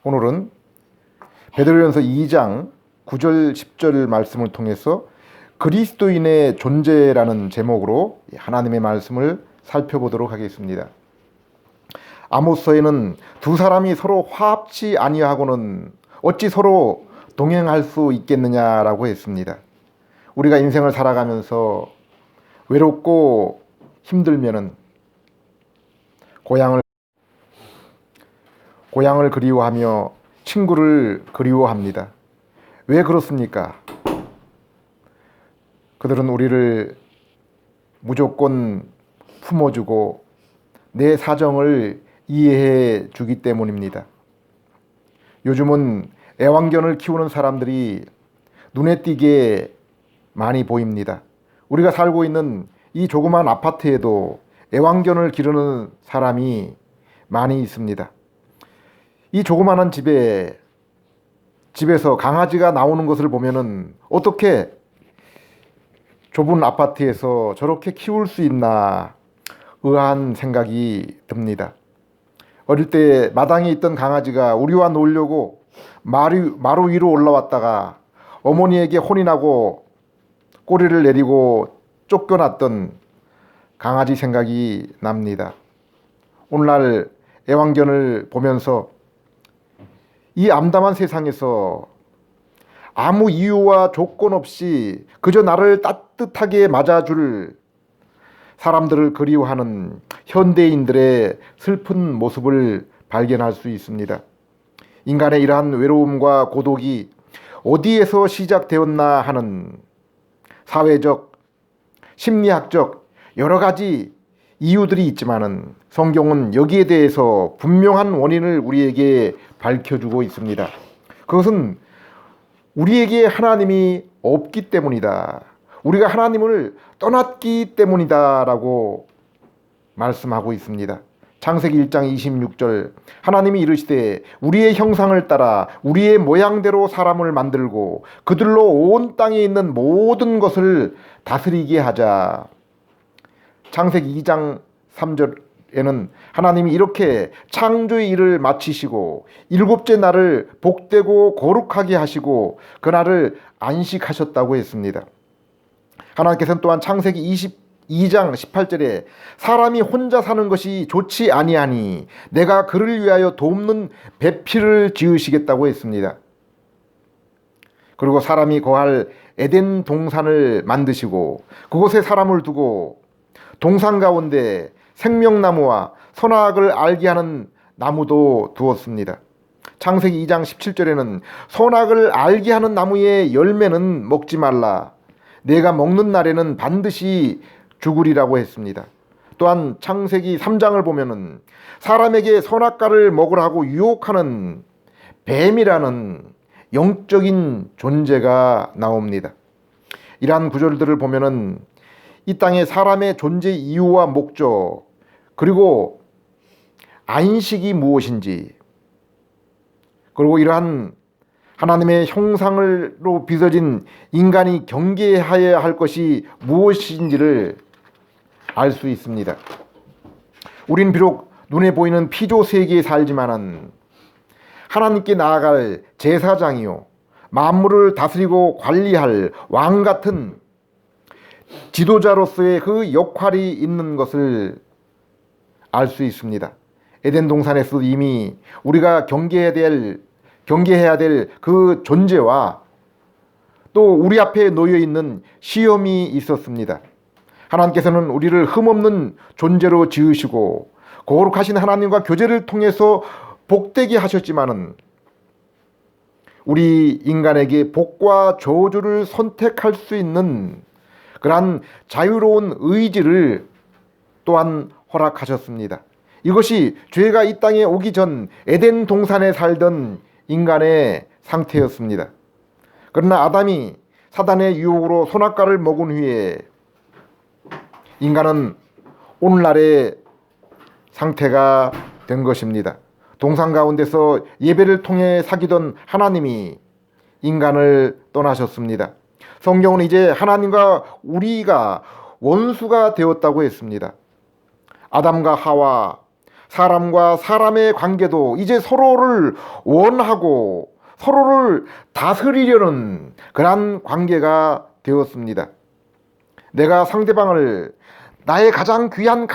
오늘은 베드로전서 2장 9절 10절 말씀을 통해서 그리스도인의 존재라는 제목으로 하나님의 말씀을 살펴보도록 하겠습니다. 아모스서에는 두 사람이 서로 화합치 아니하고는 어찌 서로 동행할 수 있겠느냐라고 했습니다. 우리가 인생을 살아가면서 외롭고 힘들면은 고향을 그리워하며 친구를 그리워합니다. 왜 그렇습니까? 그들은 우리를 무조건 품어주고 내 사정을 이해해 주기 때문입니다. 요즘은 애완견을 키우는 사람들이 눈에 띄게 많이 보입니다. 우리가 살고 있는 이 조그만 아파트에도 애완견을 기르는 사람이 많이 있습니다. 이 조그마한 집에서 강아지가 나오는 것을 보면은 어떻게 좁은 아파트에서 저렇게 키울 수 있나 의아한 생각이 듭니다. 어릴 때 마당에 있던 강아지가 우리와 놀려고 마루 위로 올라왔다가 어머니에게 혼이 나고 꼬리를 내리고 쫓겨났던 강아지 생각이 납니다. 오늘날 애완견을 보면서 이 암담한 세상에서 아무 이유와 조건 없이 그저 나를 따뜻하게 맞아줄 사람들을 그리워하는 현대인들의 슬픈 모습을 발견할 수 있습니다. 인간의 이러한 외로움과 고독이 어디에서 시작되었나 하는 사회적, 심리학적 여러 가지 이유들이 있지만은 성경은 여기에 대해서 분명한 원인을 우리에게 밝혀주고 있습니다. 그것은 우리에게 하나님이 없기 때문이다. 우리가 하나님을 떠났기 때문이다라고 말씀하고 있습니다. 창세기 1장 26절 하나님이 이르시되 우리의 형상을 따라 우리의 모양대로 사람을 만들고 그들로 온 땅에 있는 모든 것을 다스리게 하자. 창세기 2장 3절에는 하나님이 이렇게 창조의 일을 마치시고 일곱째 날을 복되고 거룩하게 하시고 그날을 안식하셨다고 했습니다. 하나님께서는 또한 창세기 22장 18절에 사람이 혼자 사는 것이 좋지 아니하니 내가 그를 위하여 돕는 배필을 지으시겠다고 했습니다. 그리고 사람이 거할 에덴 동산을 만드시고 그곳에 사람을 두고 동산 가운데 생명나무와 선악을 알게 하는 나무도 두었습니다. 창세기 2장 17절에는 선악을 알게 하는 나무의 열매는 먹지 말라. 내가 먹는 날에는 반드시 죽으리라고 했습니다. 또한 창세기 3장을 보면은 사람에게 선악과를 먹으라고 유혹하는 뱀이라는 영적인 존재가 나옵니다. 이러한 구절들을 보면은 이 땅에 사람의 존재 이유와 목적 그리고 안식이 무엇인지 그리고 이러한 하나님의 형상으로 빚어진 인간이 경계해야 할 것이 무엇인지를 알 수 있습니다. 우린 비록 눈에 보이는 피조 세계에 살지만은 하나님께 나아갈 제사장이요 만물을 다스리고 관리할 왕 같은 지도자로서의 그 역할이 있는 것을 알 수 있습니다. 에덴 동산에서 이미 우리가 경계해야 될 그 존재와 또 우리 앞에 놓여 있는 시험이 있었습니다. 하나님께서는 우리를 흠없는 존재로 지으시고 거룩하신 하나님과 교제를 통해서 복되게 하셨지만은 우리 인간에게 복과 저주를 선택할 수 있는 그러한 자유로운 의지를 또한 허락하셨습니다. 이것이 죄가 이 땅에 오기 전 에덴 동산에 살던 인간의 상태였습니다. 그러나 아담이 사단의 유혹으로 선악과를 먹은 후에 인간은 오늘날의 상태가 된 것입니다. 동산 가운데서 예배를 통해 사귀던 하나님이 인간을 떠나셨습니다. 성경은 이제 하나님과 우리가 원수가 되었다고 했습니다. 아담과 하와 사람과 사람의 관계도 이제 서로를 원하고 서로를 다스리려는 그러한 관계가 되었습니다. 내가 상대방을 나의 가장 귀한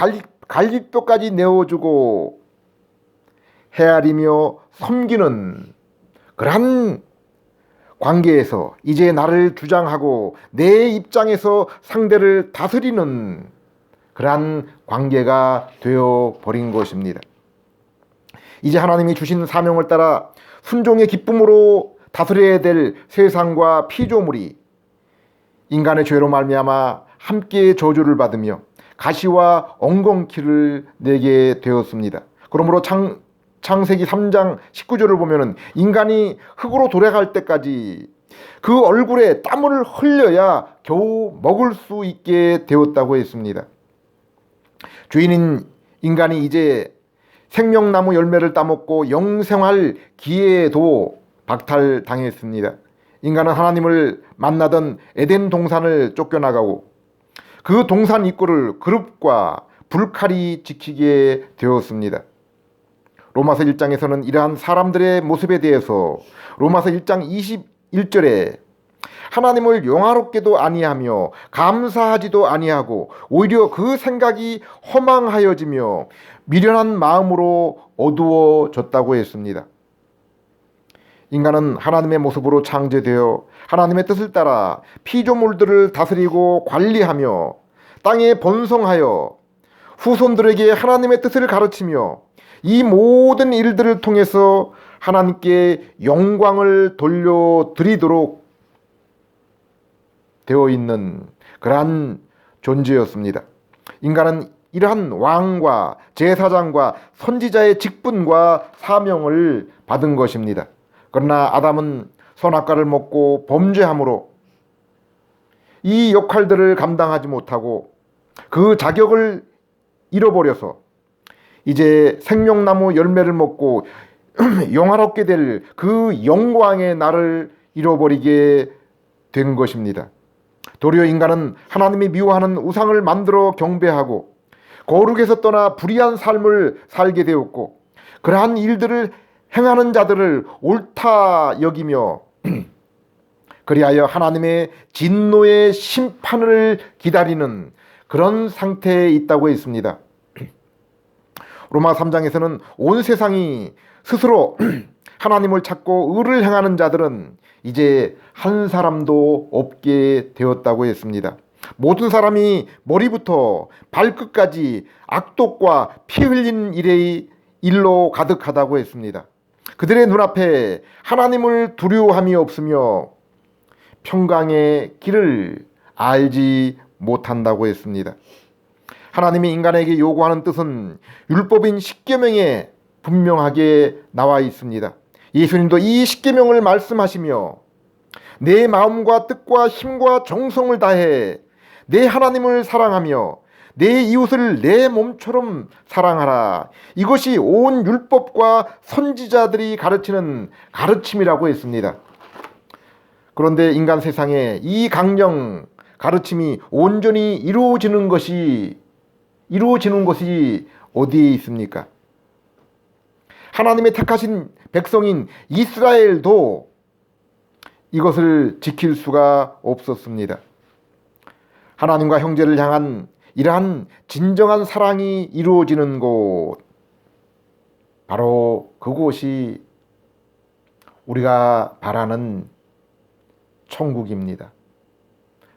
갈비뼈까지 내어주고 헤아리며 섬기는 그러한 관계에서 이제 나를 주장하고 내 입장에서 상대를 다스리는 그러한 관계가 되어버린 것입니다. 이제 하나님이 주신 사명을 따라 순종의 기쁨으로 다스려야 될 세상과 피조물이 인간의 죄로 말미암아 함께 저주를 받으며 가시와 엉겅퀴를 내게 되었습니다. 그러므로 창세기 3장 19절을 보면은 인간이 흙으로 돌아갈 때까지 그 얼굴에 땀을 흘려야 겨우 먹을 수 있게 되었다고 했습니다. 죄인인 인간이 이제 생명나무 열매를 따먹고 영생할 기회도 박탈당했습니다. 인간은 하나님을 만나던 에덴 동산을 쫓겨나가고 그 동산 입구를 그룹과 불칼이 지키게 되었습니다. 로마서 1장에서는 이러한 사람들의 모습에 대해서 로마서 1장 21절에 하나님을 영화롭게도 아니하며 감사하지도 아니하고 오히려 그 생각이 허망하여지며 미련한 마음으로 어두워졌다고 했습니다. 인간은 하나님의 모습으로 창조되어 하나님의 뜻을 따라 피조물들을 다스리고 관리하며 땅에 번성하여 후손들에게 하나님의 뜻을 가르치며 이 모든 일들을 통해서 하나님께 영광을 돌려드리도록 되어 있는 그러한 존재였습니다. 인간은 이러한 왕과 제사장과 선지자의 직분과 사명을 받은 것입니다. 그러나 아담은 선악과를 먹고 범죄함으로 이 역할들을 감당하지 못하고 그 자격을 잃어버려서 이제 생명나무 열매를 먹고 영화롭게 될 그 영광의 날을 잃어버리게 된 것입니다. 도리어 인간은 하나님이 미워하는 우상을 만들어 경배하고 거룩에서 떠나 불의한 삶을 살게 되었고 그러한 일들을 행하는 자들을 옳다 여기며 그리하여 하나님의 진노의 심판을 기다리는 그런 상태에 있다고 했습니다. 로마 3장에서는 온 세상이 스스로 하나님을 찾고 의를 행하는 자들은 이제 한 사람도 없게 되었다고 했습니다. 모든 사람이 머리부터 발끝까지 악독과 피 흘린 일로 가득하다고 했습니다. 그들의 눈앞에 하나님을 두려워함이 없으며 평강의 길을 알지 못한다고 했습니다. 하나님이 인간에게 요구하는 뜻은 율법인 십계명에 분명하게 나와 있습니다. 예수님도 이 십계명을 말씀하시며 내 마음과 뜻과 힘과 정성을 다해 내 하나님을 사랑하며 내 이웃을 내 몸처럼 사랑하라. 이것이 온 율법과 선지자들이 가르치는 가르침이라고 했습니다. 그런데 인간 세상에 이 강령 가르침이 온전히 이루어지는 것이 어디에 있습니까? 하나님의 택하신 백성인 이스라엘도 이것을 지킬 수가 없었습니다. 하나님과 형제를 향한 이러한 진정한 사랑이 이루어지는 곳, 바로 그곳이 우리가 바라는 천국입니다.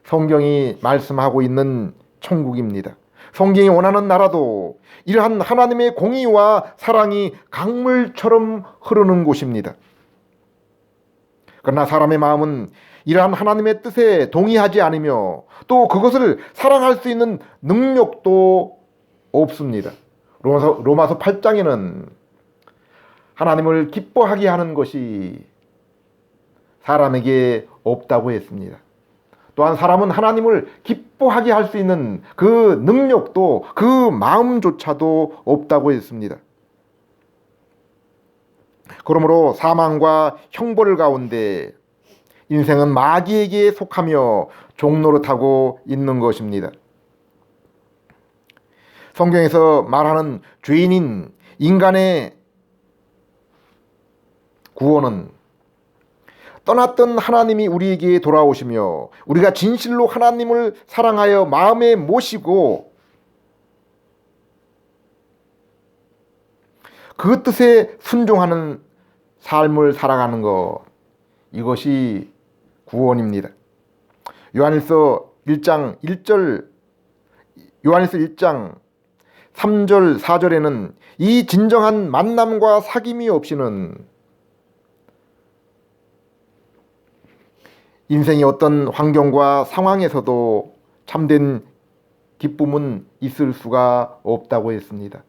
성경이 말씀하고 있는 천국입니다. 성경이 원하는 나라도 이러한 하나님의 공의와 사랑이 강물처럼 흐르는 곳입니다. 그러나 사람의 마음은 이러한 하나님의 뜻에 동의하지 않으며 또 그것을 사랑할 수 있는 능력도 없습니다. 로마서 8장에는 하나님을 기뻐하게 하는 것이 사람에게 없다고 했습니다. 또한 사람은 하나님을 기뻐하게 할 수 있는 그 능력도 그 마음조차도 없다고 했습니다. 그러므로 사망과 형벌 가운데 인생은 마귀에게 속하며 종노릇하고 있는 것입니다. 성경에서 말하는 죄인인 인간의 구원은 떠났던 하나님이 우리에게 돌아오시며 우리가 진실로 하나님을 사랑하여 마음에 모시고 그 뜻에 순종하는 삶을 살아가는 것, 이것이 구원입니다. 요한일서 1장 3절 4절에는 이 진정한 만남과 사귐이 없이는 인생의 어떤 환경과 상황에서도 참된 기쁨은 있을 수가 없다고 했습니다.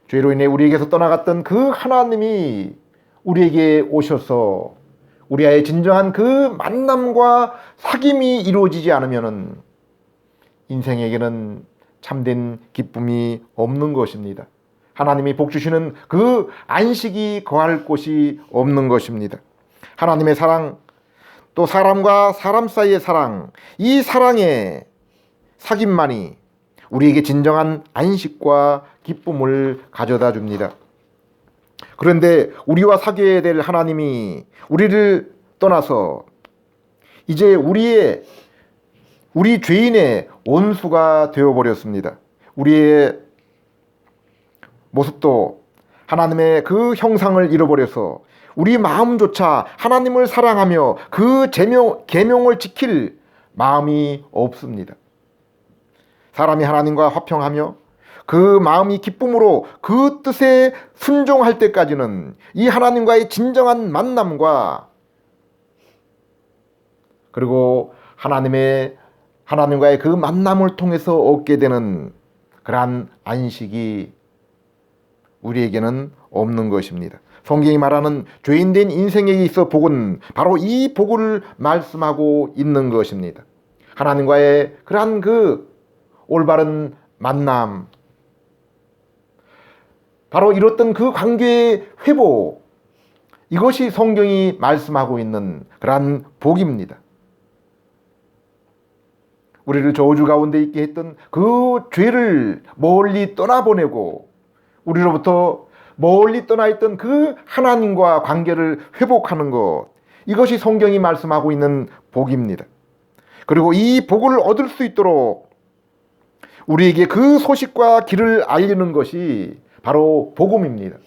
죄로 인해 우리에게서 떠나갔던 그 하나님이 우리에게 오셔서 우리와의 진정한 그 만남과 사귐이 이루어지지 않으면 인생에게는 참된 기쁨이 없는 것입니다. 하나님이 복 주시는 그 안식이 거할 곳이 없는 것입니다. 하나님의 사랑, 또 사람과 사람 사이의 사랑, 이 사랑의 사귐만이 우리에게 진정한 안식과 기쁨을 가져다 줍니다. 그런데 우리와 사귀어야 될 하나님이 우리를 떠나서 이제 우리 죄인의 원수가 되어버렸습니다. 우리의 모습도 하나님의 그 형상을 잃어버려서 우리 마음조차 하나님을 사랑하며 그 계명을 지킬 마음이 없습니다. 사람이 하나님과 화평하며 그 마음이 기쁨으로 그 뜻에 순종할 때까지는 이 하나님과의 진정한 만남과 그리고 하나님과의 그 만남을 통해서 얻게 되는 그러한 안식이 우리에게는 없는 것입니다. 성경이 말하는 죄인된 인생에 있어 복은 바로 이 복을 말씀하고 있는 것입니다. 하나님과의 그러한 그 올바른 만남, 바로 이뤘던 그 관계의 회복, 이것이 성경이 말씀하고 있는 그러한 복입니다. 우리를 저주 가운데 있게 했던 그 죄를 멀리 떠나보내고 우리로부터 멀리 떠나 있던 그 하나님과 관계를 회복하는 것, 이것이 성경이 말씀하고 있는 복입니다. 그리고 이 복을 얻을 수 있도록 우리에게 그 소식과 길을 알리는 것이 바로 복음입니다.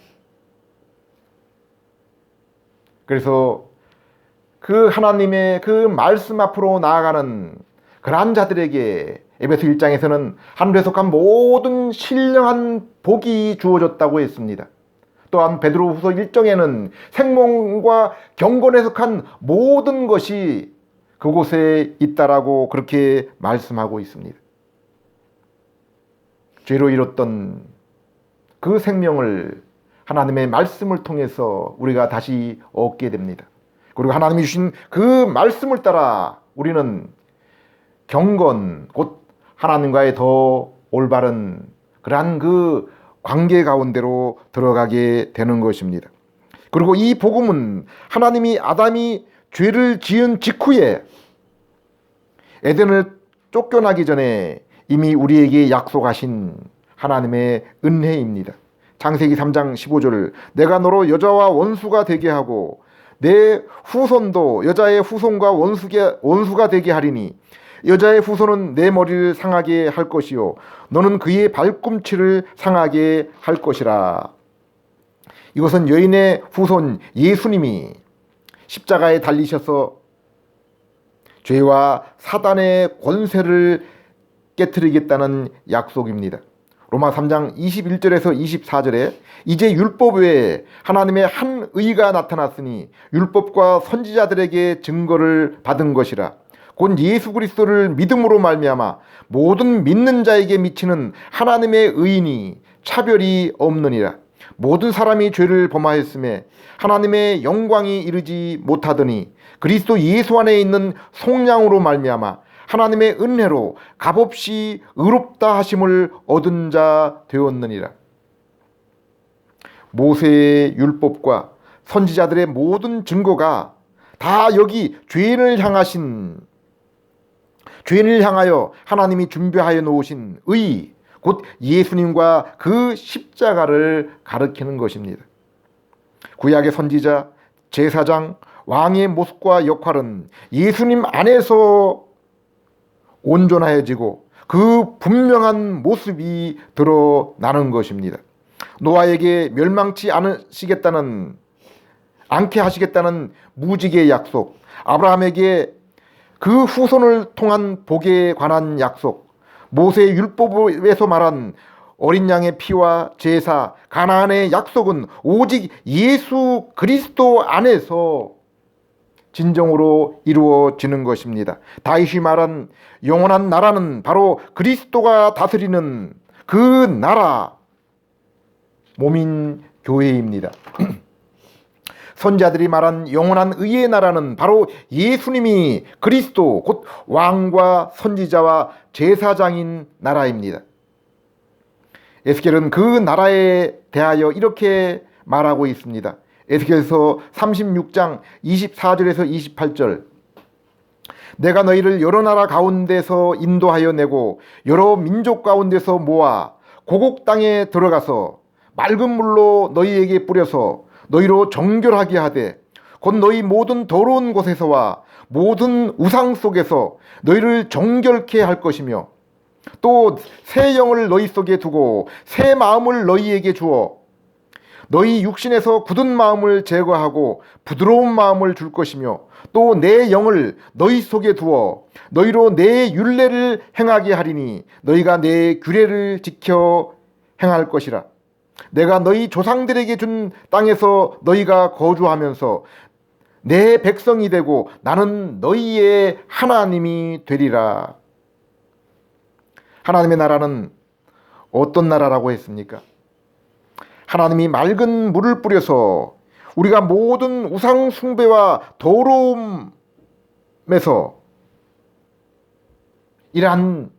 그래서 그 하나님의 그 말씀 앞으로 나아가는 그러한 자들에게 에베소 1장에서는 하늘에 속한 모든 신령한 복이 주어졌다고 했습니다. 또한 베드로후서 1장에는 생명과 경건에 속한 모든 것이 그곳에 있다라고 그렇게 말씀하고 있습니다. 죄로 잃었던 그 생명을 하나님의 말씀을 통해서 우리가 다시 얻게 됩니다. 그리고 하나님이 주신 그 말씀을 따라 우리는 경건, 곧 하나님과의 더 올바른 그러한 그 관계 가운데로 들어가게 되는 것입니다. 그리고 이 복음은 하나님이 아담이 죄를 지은 직후에 에덴을 쫓겨나기 전에 이미 우리에게 약속하신 하나님의 은혜입니다. 창세기 3장 15절, 내가 너로 여자와 원수가 되게 하고 내 후손도 여자의 후손과 원수가 되게 하리니 여자의 후손은 내 머리를 상하게 할 것이요 너는 그의 발꿈치를 상하게 할 것이라. 이것은 여인의 후손 예수님이 십자가에 달리셔서 죄와 사단의 권세를 깨트리겠다는 약속입니다. 로마 3장 21절에서 24절에 이제 율법 외에 하나님의 한 의가 나타났으니 율법과 선지자들에게 증거를 받은 것이라. 곧 예수 그리스도를 믿음으로 말미암아 모든 믿는 자에게 미치는 하나님의 의인이 차별이 없느니라. 모든 사람이 죄를 범하였음에 하나님의 영광이 이르지 못하더니 그리스도 예수 안에 있는 속량으로 말미암아 하나님의 은혜로 값없이 의롭다 하심을 얻은 자 되었느니라. 모세의 율법과 선지자들의 모든 증거가 다 여기 죄인을 향하여 하나님이 준비하여 놓으신 의, 곧 예수님과 그 십자가를 가리키는 것입니다. 구약의 선지자, 제사장, 왕의 모습과 역할은 예수님 안에서 온전해지고 그 분명한 모습이 드러나는 것입니다. 노아에게 멸망치 않게 하시겠다는 무지개의 약속, 아브라함에게 그 후손을 통한 복에 관한 약속, 모세의 율법에서 말한 어린 양의 피와 제사, 가나안의 약속은 오직 예수 그리스도 안에서 진정으로 이루어지는 것입니다. 다윗이 말한 영원한 나라는 바로 그리스도가 다스리는 그 나라, 몸인 교회입니다. 선자들이 말한 영원한 의의 나라는 바로 예수님이 그리스도 곧 왕과 선지자와 제사장인 나라입니다. 에스겔은 그 나라에 대하여 이렇게 말하고 있습니다. 에스겔서 36장 24절에서 28절. 내가 너희를 여러 나라 가운데서 인도하여 내고 여러 민족 가운데서 모아 고국 땅에 들어가서 맑은 물로 너희에게 뿌려서 너희로 정결하게 하되 곧 너희 모든 더러운 곳에서와 모든 우상 속에서 너희를 정결케 할 것이며 또 새 영을 너희 속에 두고 새 마음을 너희에게 주어 너희 육신에서 굳은 마음을 제거하고 부드러운 마음을 줄 것이며 또 내 영을 너희 속에 두어 너희로 내 율례를 행하게 하리니 너희가 내 규례를 지켜 행할 것이라. 내가 너희 조상들에게 준 땅에서 너희가 거주하면서 내 백성이 되고 나는 너희의 하나님이 되리라. 하나님의 나라는 어떤 나라라고 했습니까? 하나님이 맑은 물을 뿌려서 우리가 모든 우상 숭배와 더러움에서 이러한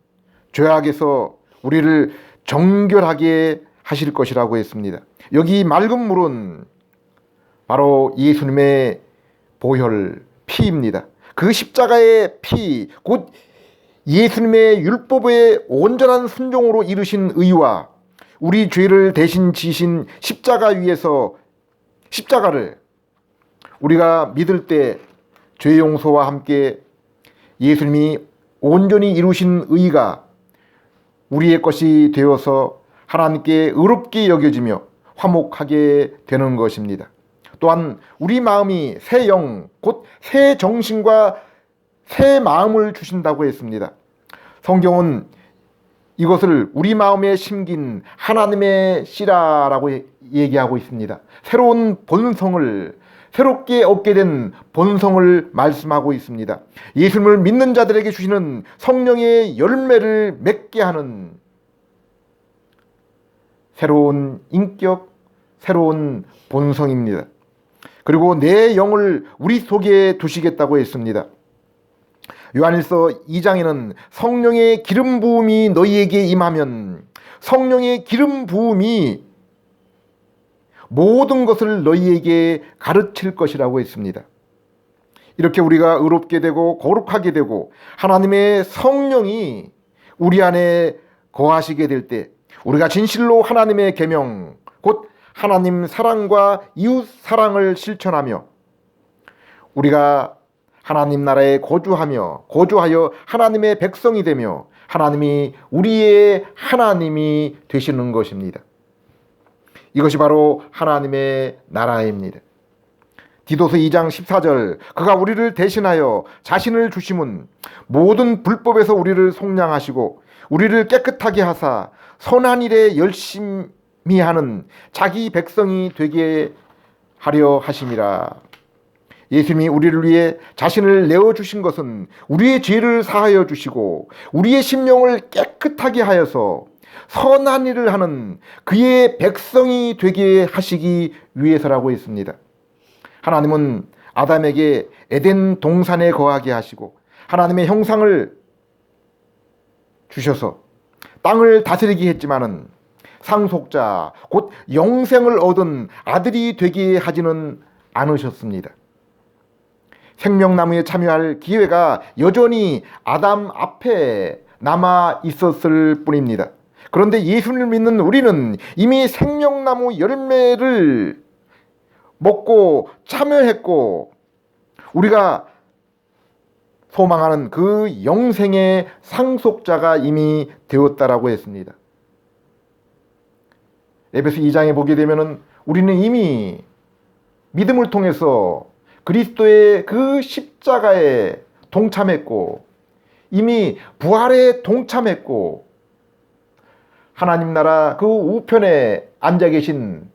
죄악에서 우리를 정결하게 하실 것이라고 했습니다. 여기 맑은 물은 바로 예수님의 보혈, 피입니다. 그 십자가의 피, 곧 예수님의 율법의 온전한 순종으로 이루신 의와 우리 죄를 대신 지신 십자가를 우리가 믿을 때 죄 용서와 함께 예수님이 온전히 이루신 의가 우리의 것이 되어서 하나님께 의롭게 여겨지며 화목하게 되는 것입니다. 또한 우리 마음이 새 영, 곧 새 정신과 새 마음을 주신다고 했습니다. 성경은 이것을 우리 마음에 심긴 하나님의 씨라라고 얘기하고 있습니다. 새로운 본성을, 새롭게 얻게 된 본성을 말씀하고 있습니다. 예수님을 믿는 자들에게 주시는 성령의 열매를 맺게 하는 새로운 인격, 새로운 본성입니다. 그리고 내 영을 우리 속에 두시겠다고 했습니다. 요한일서 2장에는 성령의 기름 부음이 너희에게 임하면 성령의 기름 부음이 모든 것을 너희에게 가르칠 것이라고 했습니다. 이렇게 우리가 의롭게 되고 거룩하게 되고 하나님의 성령이 우리 안에 거하시게 될 때 우리가 진실로 하나님의 계명, 곧 하나님 사랑과 이웃 사랑을 실천하며 우리가 하나님 나라에 거주하여 하나님의 백성이 되며 하나님이 우리의 하나님이 되시는 것입니다. 이것이 바로 하나님의 나라입니다. 디도서 2장 14절, 그가 우리를 대신하여 자신을 주심은 모든 불법에서 우리를 속량하시고 우리를 깨끗하게 하사 선한 일에 열심히 하는 자기 백성이 되게 하려 하심이라. 예수님이 우리를 위해 자신을 내어주신 것은 우리의 죄를 사하여 주시고 우리의 심령을 깨끗하게 하여서 선한 일을 하는 그의 백성이 되게 하시기 위해서라고 했습니다. 하나님은 아담에게 에덴 동산에 거하게 하시고 하나님의 형상을 주셔서 땅을 다스리게 했지만은 상속자 곧 영생을 얻은 아들이 되게 하지는 않으셨습니다. 생명나무에 참여할 기회가 여전히 아담 앞에 남아 있었을 뿐입니다. 그런데 예수를 믿는 우리는 이미 생명나무 열매를 먹고 참여했고 우리가 소망하는 그 영생의 상속자가 이미 되었다라고 했습니다. 에베소 2장에 보게 되면은 우리는 이미 믿음을 통해서 그리스도의 그 십자가에 동참했고 이미 부활에 동참했고 하나님 나라 그 우편에 앉아 계신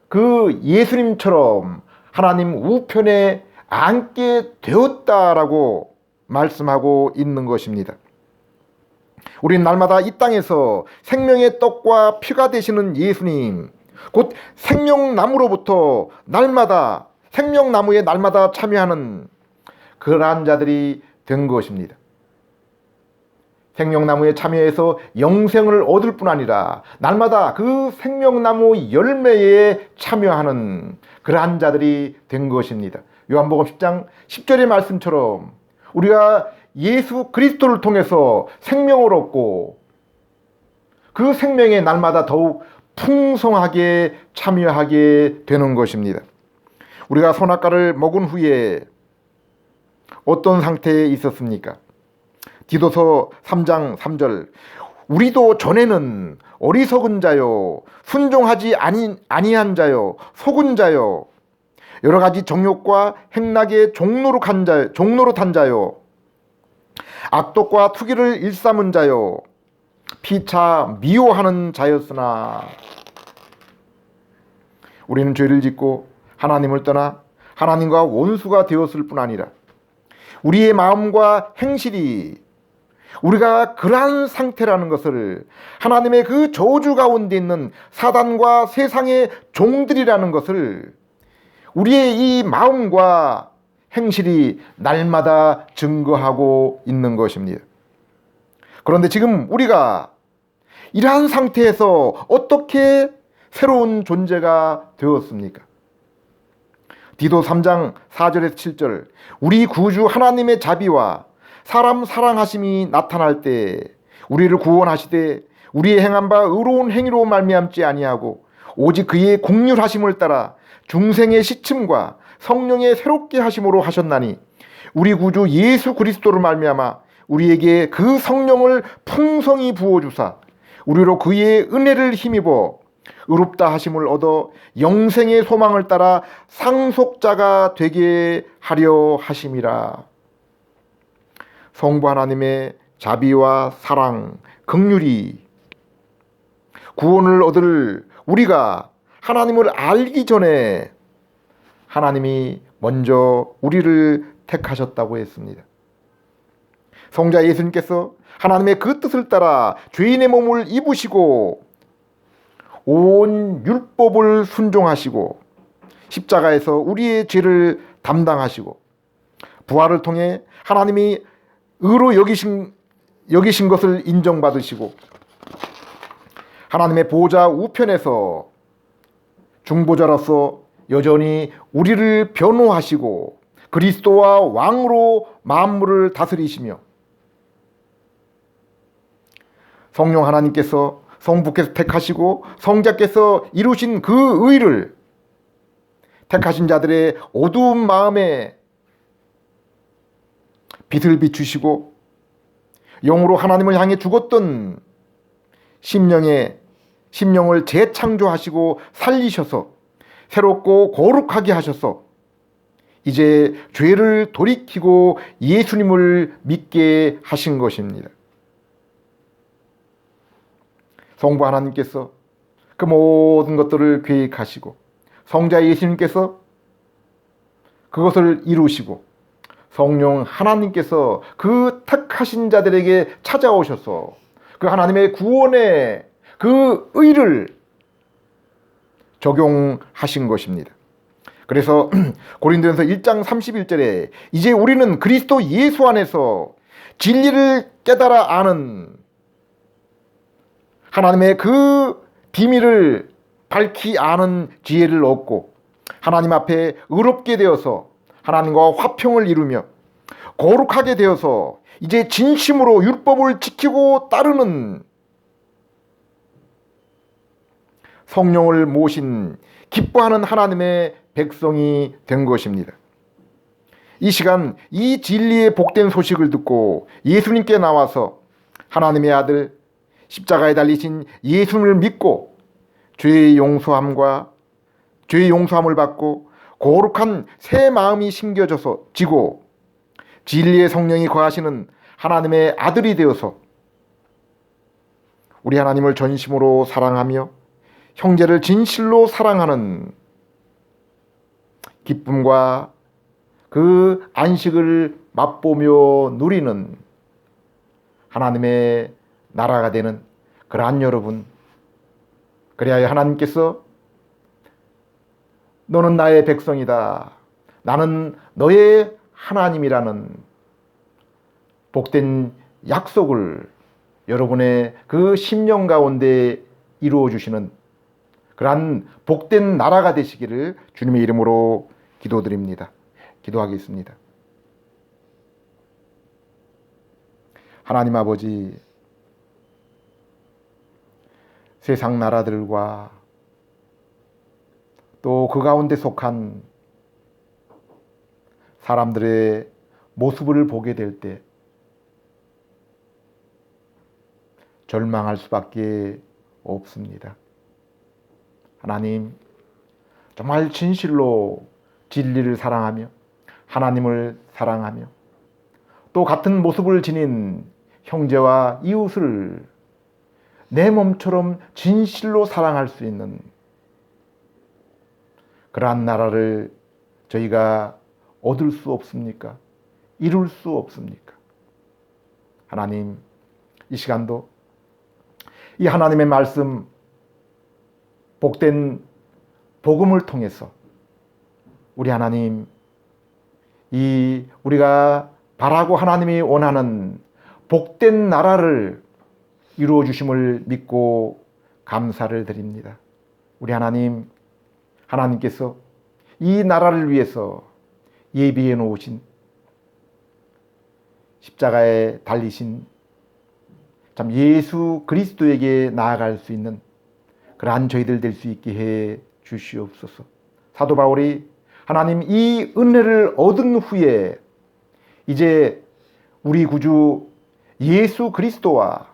그 예수님처럼 하나님 우편에 앉게 되었다라고 말씀하고 있는 것입니다. 우리는 날마다 이 땅에서 생명의 떡과 피가 되시는 예수님, 곧 생명나무로부터 날마다 생명나무에 날마다 참여하는 그러한 자들이 된 것입니다. 생명나무에 참여해서 영생을 얻을 뿐 아니라 날마다 그 생명나무 열매에 참여하는 그러한 자들이 된 것입니다. 요한복음 10장 10절의 말씀처럼 우리가 예수 그리스도를 통해서 생명을 얻고 그 생명에 날마다 더욱 풍성하게 참여하게 되는 것입니다. 우리가 선악과를 먹은 후에 어떤 상태에 있었습니까? 디도서 3장 3절 우리도 전에는 어리석은 자요 순종하지 아니한 자요 속은 자요 여러 가지 정욕과 행락의 종로로 탄 자요 악독과 투기를 일삼은 자요 피차 미워하는 자였으나 우리는 죄를 짓고 하나님을 떠나 하나님과 원수가 되었을 뿐 아니라 우리의 마음과 행실이 우리가 그러한 상태라는 것을 하나님의 그 저주 가운데 있는 사단과 세상의 종들이라는 것을 우리의 이 마음과 행실이 날마다 증거하고 있는 것입니다. 그런데 지금 우리가 이러한 상태에서 어떻게 새로운 존재가 되었습니까? 디도 3장 4절에서 7절 우리 구주 하나님의 자비와 사람 사랑하심이 나타날 때 우리를 구원하시되 우리의 행한 바 의로운 행위로 말미암지 아니하고 오직 그의 긍휼하심을 따라 중생의 시침과 성령의 새롭게 하심으로 하셨나니 우리 구주 예수 그리스도를 말미암아 우리에게 그 성령을 풍성히 부어주사 우리로 그의 은혜를 힘입어 의롭다 하심을 얻어 영생의 소망을 따라 상속자가 되게 하려 하심이라. 성부 하나님의 자비와 사랑, 긍휼이 구원을 얻을 우리가 하나님을 알기 전에 하나님이 먼저 우리를 택하셨다고 했습니다. 성자 예수님께서 하나님의 그 뜻을 따라 죄인의 몸을 입으시고 온 율법을 순종하시고 십자가에서 우리의 죄를 담당하시고 부활을 통해 하나님이 의로 여기신 것을 인정받으시고 하나님의 보좌 우편에서 중보자로서 여전히 우리를 변호하시고 그리스도와 왕으로 만물을 다스리시며 성령 하나님께서 성부께서 택하시고 성자께서 이루신 그 의를 택하신 자들의 어두운 마음에 빛을 비추시고 영으로 하나님을 향해 죽었던 심령을 재창조하시고 살리셔서 새롭고 거룩하게 하셔서 이제 죄를 돌이키고 예수님을 믿게 하신 것입니다. 성부 하나님께서 그 모든 것들을 계획하시고 성자 예수님께서 그것을 이루시고 성령 하나님께서 그 택하신 자들에게 찾아오셔서 그 하나님의 구원의 그 의를 적용하신 것입니다. 그래서 고린도전서 1장 31절에 이제 우리는 그리스도 예수 안에서 진리를 깨달아 아는 하나님의 그 비밀을 밝히 아는 지혜를 얻고 하나님 앞에 의롭게 되어서 하나님과 화평을 이루며 거룩하게 되어서 이제 진심으로 율법을 지키고 따르는 성령을 모신 기뻐하는 하나님의 백성이 된 것입니다. 이 시간 이 진리의 복된 소식을 듣고 예수님께 나와서 하나님의 아들 십자가에 달리신 예수님을 믿고 죄의 용서함을 받고 거룩한 새 마음이 심겨져서 지고 진리의 성령이 거하시는 하나님의 아들이 되어서 우리 하나님을 전심으로 사랑하며 형제를 진실로 사랑하는 기쁨과 그 안식을 맛보며 누리는 하나님의 나라가 되는 그러한 여러분, 그래야 하나님께서 너는 나의 백성이다, 나는 너의 하나님이라는 복된 약속을 여러분의 그 심령 가운데 이루어 주시는 그러한 복된 나라가 되시기를 주님의 이름으로 기도드립니다. 기도하겠습니다. 하나님 아버지, 세상 나라들과 또 그 가운데 속한 사람들의 모습을 보게 될 때 절망할 수밖에 없습니다. 하나님, 정말 진실로 진리를 사랑하며 하나님을 사랑하며 또 같은 모습을 지닌 형제와 이웃을 내 몸처럼 진실로 사랑할 수 있는 그러한 나라를 저희가 얻을 수 없습니까? 이룰 수 없습니까? 하나님, 이 시간도 이 하나님의 말씀, 복된 복음을 통해서 우리 하나님, 이 우리가 바라고 하나님이 원하는 복된 나라를 이루어 주심을 믿고 감사를 드립니다. 우리 하나님, 하나님께서 이 나라를 위해서 예비해 놓으신 십자가에 달리신 참 예수 그리스도에게 나아갈 수 있는 그러한 저희들 될 수 있게 해 주시옵소서. 사도 바울이 하나님 이 은혜를 얻은 후에 이제 우리 구주 예수 그리스도와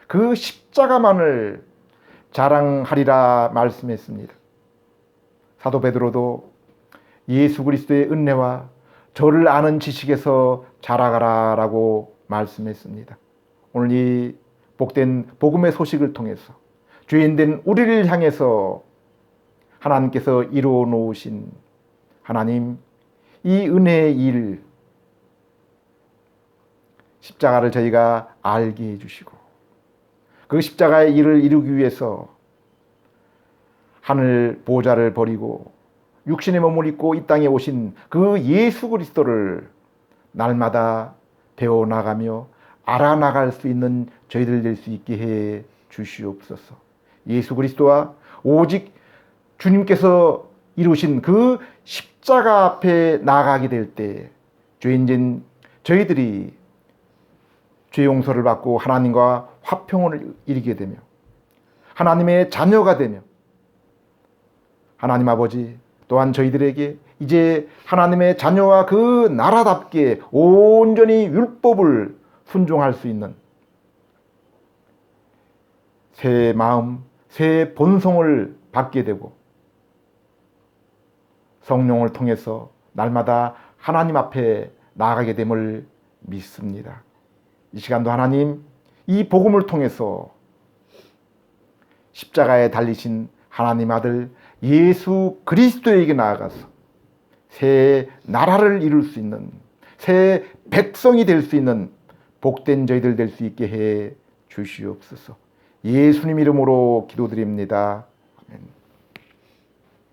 그 십자가만을 자랑하리라 말씀했습니다. 사도 베드로도 예수 그리스도의 은혜와 저를 아는 지식에서 자라가라라고 말씀했습니다. 오늘 이 복된 복음의 소식을 통해서 죄인된 우리를 향해서 하나님께서 이루어 놓으신 하나님, 이 은혜의 일, 십자가를 저희가 알게 해주시고 그 십자가의 일을 이루기 위해서 하늘 보좌를 버리고 육신의 몸을 입고 이 땅에 오신 그 예수 그리스도를 날마다 배워나가며 알아나갈 수 있는 저희들 될 수 있게 해 주시옵소서. 예수 그리스도와 오직 주님께서 이루신 그 십자가 앞에 나가게 될 때 죄인된 저희들이 죄 용서를 받고 하나님과 화평을 이루게 되며 하나님의 자녀가 되며 하나님 아버지 또한 저희들에게 이제 하나님의 자녀와 그 나라답게 온전히 율법을 순종할 수 있는 새 마음, 새 본성을 받게 되고 성령을 통해서 날마다 하나님 앞에 나아가게 됨을 믿습니다. 이 시간도 하나님, 이 복음을 통해서 십자가에 달리신 하나님 아들 예수 그리스도에게 나아가서 새 나라를 이룰 수 있는, 새 백성이 될 수 있는 복된 저희들 될 수 있게 해 주시옵소서. 예수님 이름으로 기도드립니다. 아멘.